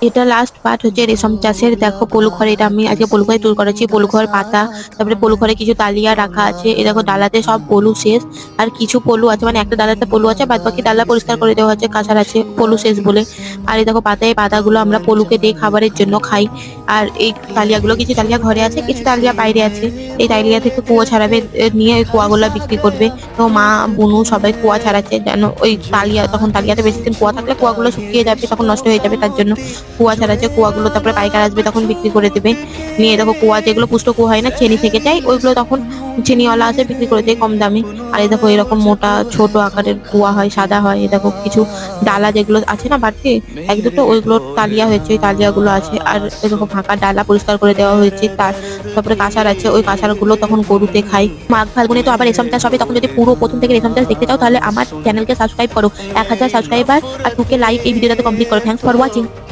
এটা last part হচ্ছে রেশম চাষের। দেখো পলু ঘর, এটা আমি আজকে পলু ঘরে তুল করেছি। পলু ঘর পাতা, তারপরে পলু ঘরে কিছু ডালিয়া রাখা আছে। এ দেখো ডালাতে সব পলু শেষ, আর কিছু পলু আছে, মানে একটা ডালাতে পলু আছে, বাদ বাকি ডালা পরিষ্কার করে দেওয়া হচ্ছে, কাঁচার আছে পলু শেষ বলে। আর এই দেখো পাতায়, পাতাগুলো আমরা পলুকে দিয়ে খাবারের জন্য খাই। আর এই ডালিয়াগুলো, কিছু ডালিয়া ঘরে আছে, কিছু ডালিয়া বাইরে আছে। এই ডালিয়া থেকে কুয়ো ছাড়াবে, নিয়ে ওই কুয়াগুলো বিক্রি করবে। তো মা, বুনু সবাই কুয়া ছাড়াচ্ছে, যেন ওই ডালিয়া, তখন ডালিয়াতে বেশি দিন কুয়া থাকলে কুয়াগুলো শুকিয়ে যাবে, তখন নষ্ট হয়ে যাবে, তার জন্য কুয়া ছাড়াচ্ছে। কুয়াগুলো তারপরে পাইকার আসবে, তখন বিক্রি করে দেবে। নিয়ে দেখো কুয়া, যেগুলো পুষ্ট কুয়া হয় না, ছেনি থেকে যায়, ওইগুলো তখন চিনিওয়ালা আসে, বিক্রি করে দেয় কম দামে। আর এই দেখো এরকম মোটা ছোট আকারের কুয়া হয়, সাদা হয়। এই দেখো কিছু ডালা যেগুলো আছে না বাড়তি, এক দুটো, ওইগুলো তালিয়া হয়েছে, ওই তালিয়াগুলো আছে। আর এরকম ফাঁকা ডালা পরিষ্কার করে দেওয়া হয়েছে। তারপরে কাঁসার আছে, ওই কাঁসার গুলো তখন গরুতে খাই। মাঘ ফাল্গুনে তো আবার রেশম চাষ হবে, তখন যদি পুরো প্রথম থেকে রেশম চাষ দেখতে চাও, তাহলে আমার চ্যানেলকে সাবস্ক্রাইব করো। 1000 সাবস্ক্রাইবার আর 2K লাইক এই ভিডিওটাতে কমপ্লিট করো। Thanks for watching.